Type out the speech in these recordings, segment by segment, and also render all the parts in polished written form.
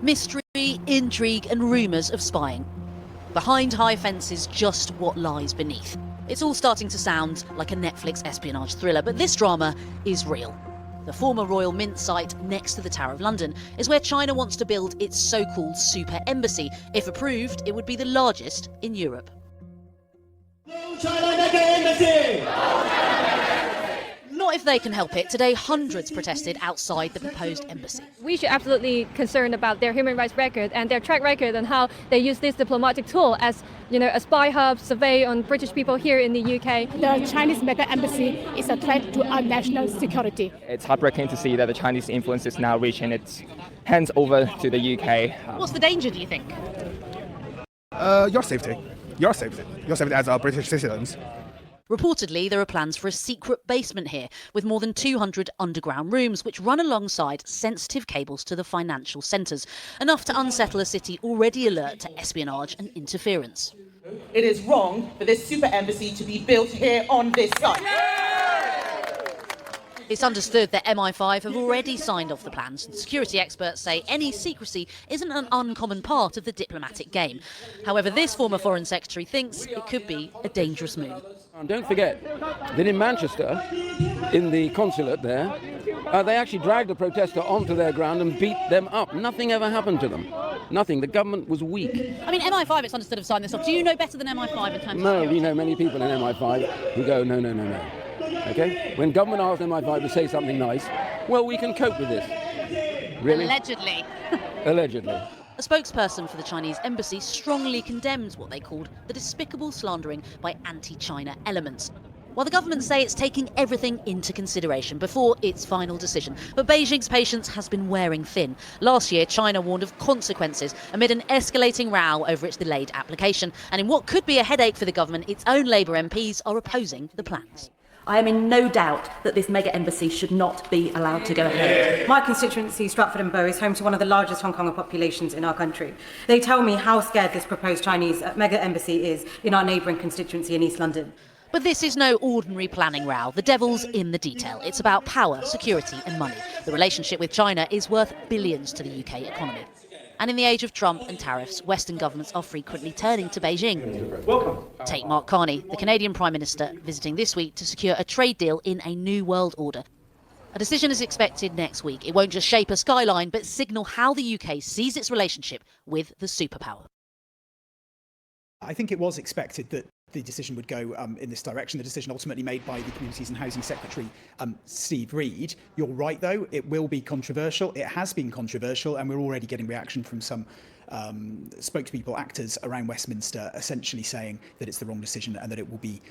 Mystery, intrigue and rumours of spying. Behind high fences, just what lies beneath. It's all starting to sound like a Netflix espionage thriller, but this drama is real. The former Royal Mint site next to the Tower of London is where China wants to build its so-called super embassy. If approved, it would be the largest in Europe. China Mega Embassy! Not if they can help it. Today, hundreds protested outside the proposed embassy. We should absolutely concerned about their human rights record and their track record and how they use this diplomatic tool as, a spy hub survey on British people here in the UK. The Chinese mega embassy is a threat to our national security. It's heartbreaking to see that the Chinese influence is now reaching its hands over to the UK. What's the danger, do you think? Your safety. Your safety. Your safety as our British citizens. Reportedly, there are plans for a secret basement here with more than 200 underground rooms which run alongside sensitive cables to the financial centres, enough to unsettle a city already alert to espionage and interference. It is wrong for this super embassy to be built here on this site. It's understood that MI5 have already signed off the plans, and security experts say any secrecy isn't an uncommon part of the diplomatic game. However, this former Foreign Secretary thinks it could be a dangerous move. And don't forget that in Manchester, in the consulate there, they actually dragged a protester onto their ground and beat them up. Nothing ever happened to them. Nothing. The government was weak. I mean, MI5, it's understood, have signed this off. Do you know better than MI5 in terms of No, security? we know many people in MI5 who go, no. Okay? When government asks MI5 to say something nice, well, we can cope with this. Really? Allegedly. Allegedly. A spokesperson for the Chinese embassy strongly condemns what they called the despicable slandering by anti-China elements. While the government say it's taking everything into consideration before its final decision, but Beijing's patience has been wearing thin. Last year, China warned of consequences amid an escalating row over its delayed application. And in what could be a headache for the government, its own Labour MPs are opposing the plans. I am in no doubt that this mega embassy should not be allowed to go ahead. My constituency, Stratford and Bow, is home to one of the largest Hong Konger populations in our country. They tell me how scared this proposed Chinese mega embassy is in our neighbouring constituency in East London. But this is no ordinary planning row. The devil's in the detail. It's about power, security and money. The relationship with China is worth billions to the UK economy. And in the age of Trump and tariffs, Western governments are frequently turning to Beijing. Welcome. Take Mark Carney, the Canadian Prime Minister, visiting this week to secure a trade deal in a new world order. A decision is expected next week. It won't just shape a skyline, but signal how the UK sees its relationship with the superpower. I think it was expected that the decision would go in this direction. The decision ultimately made by the Communities and Housing Secretary, Steve Reid. You're right, though, it will be controversial. It has been controversial, and we're already getting reaction from some spokespeople, actors around Westminster, essentially saying that it's the wrong decision and that it will be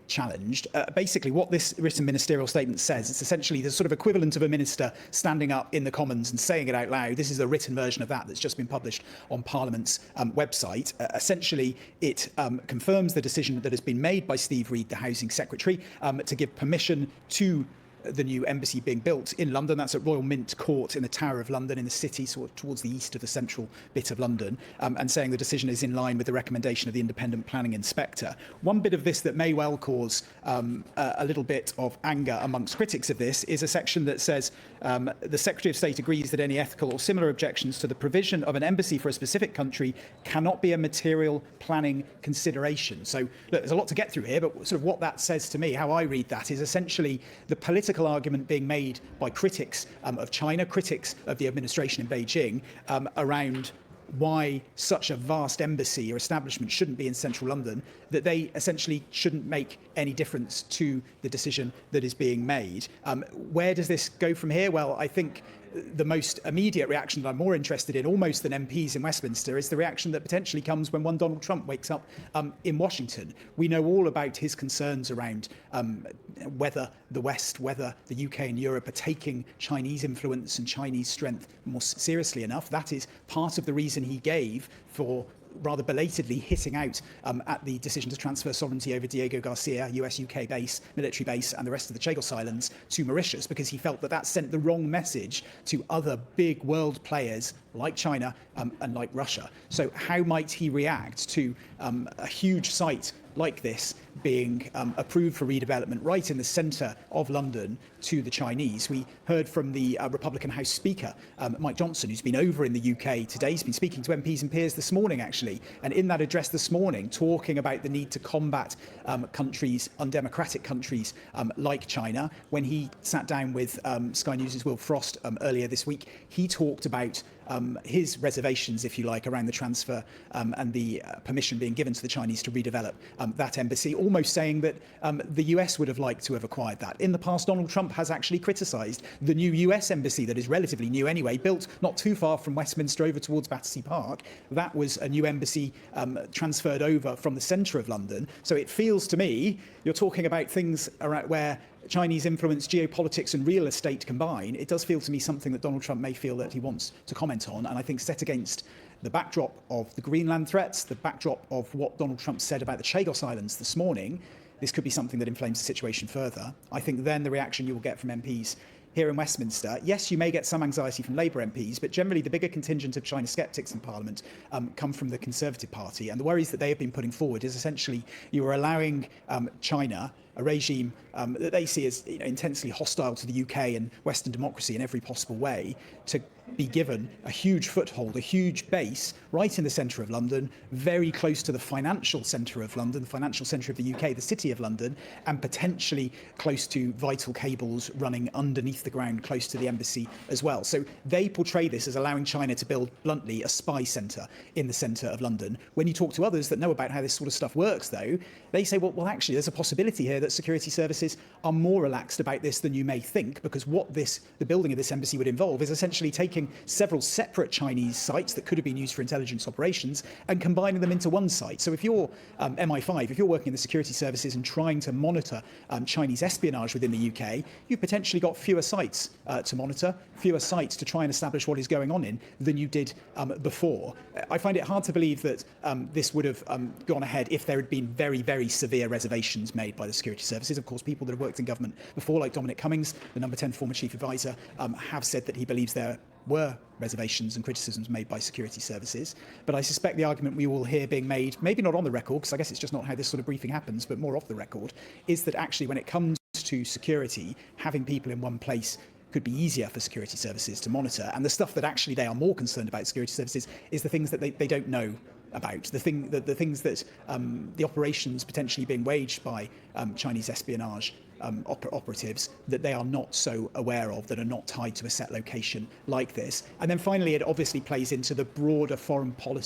challenged. Basically, what this written ministerial statement says, it's essentially the sort of equivalent of a minister standing up in the Commons and saying it out loud. This is a written version of that's just been published on Parliament's website. Essentially, it confirms the decision that has been made by Steve Reid, the Housing Secretary, to give permission to the new embassy being built in London. That's at Royal Mint Court in the Tower of London in the city, sort of towards the east of the central bit of London, and saying the decision is in line with the recommendation of the independent planning inspector. One bit of this that may well cause a little bit of anger amongst critics of this is a section that says the Secretary of State agrees that any ethical or similar objections to the provision of an embassy for a specific country cannot be a material planning consideration. So look, there's a lot to get through here, but sort of what that says to me, how I read that, is essentially the political argument being made by critics of China, critics of the administration in Beijing, around why such a vast embassy or establishment shouldn't be in central London, that they essentially shouldn't make any difference to the decision that is being made. Where does this go from here? Well, I think the most immediate reaction that I'm more interested in, almost than MPs in Westminster, is the reaction that potentially comes when one Donald Trump wakes up in Washington. We know all about his concerns around whether the West, whether the UK and Europe are taking Chinese influence and Chinese strength more seriously enough. That is part of the reason he gave for rather belatedly hitting out at the decision to transfer sovereignty over Diego Garcia, US-UK base, military base, and the rest of the Chagos Islands to Mauritius, because he felt that that sent the wrong message to other big world players like China and like Russia. So how might he react to a huge site like this being approved for redevelopment right in the centre of London to the Chinese. We heard from the Republican House Speaker, Mike Johnson, who's been over in the UK today. He's been speaking to MPs and peers this morning, actually, and in that address this morning, talking about the need to combat countries, undemocratic countries like China. When he sat down with Sky News' Will Frost earlier this week, he talked about his reservations, if you like, around the transfer and the permission being given to the Chinese to redevelop that embassy, almost saying that the US would have liked to have acquired that. In the past, Donald Trump has actually criticised the new US embassy that is relatively new anyway, built not too far from Westminster over towards Battersea Park. That was a new embassy transferred over from the centre of London. So it feels to me you're talking about things around where Chinese influence, geopolitics and real estate combine. It does feel to me something that Donald Trump may feel that he wants to comment on. And I think set against the backdrop of the Greenland threats, the backdrop of what Donald Trump said about the Chagos Islands this morning, this could be something that inflames the situation further. I think then the reaction you will get from MPs here in Westminster, yes, you may get some anxiety from Labour MPs, but generally the bigger contingent of China sceptics in Parliament come from the Conservative Party. And the worries that they have been putting forward is essentially you are allowing China, a regime that they see as intensely hostile to the UK and Western democracy in every possible way, to be given a huge foothold, a huge base right in the centre of London, very close to the financial centre of London, the financial centre of the UK, the City of London, and potentially close to vital cables running underneath the ground close to the embassy as well. So they portray this as allowing China to build, bluntly, a spy centre in the centre of London. When you talk to others that know about how this sort of stuff works, though, they say, well, actually, there's a possibility here that security services are more relaxed about this than you may think, because what the building of this embassy would involve is essentially taking several separate Chinese sites that could have been used for intelligence operations and combining them into one site. So if you're MI5, if you're working in the security services and trying to monitor Chinese espionage within the UK, you've potentially got fewer sites to monitor, fewer sites to try and establish what is going on in than you did before. I find it hard to believe that this would have gone ahead if there had been very, very severe reservations made by the security services. Of course, people that have worked in government before, like Dominic Cummings, the number 10 former chief advisor, have said that he believes there were reservations and criticisms made by security services. But I suspect the argument we will hear being made, maybe not on the record, because I guess it's just not how this sort of briefing happens, but more off the record, is that actually when it comes to security, having people in one place could be easier for security services to monitor. And the stuff that actually they are more concerned about security services is the things that they don't know about, the things that the operations potentially being waged by Chinese espionage operatives that they are not so aware of, that are not tied to a set location like this. And then finally, it obviously plays into the broader foreign policy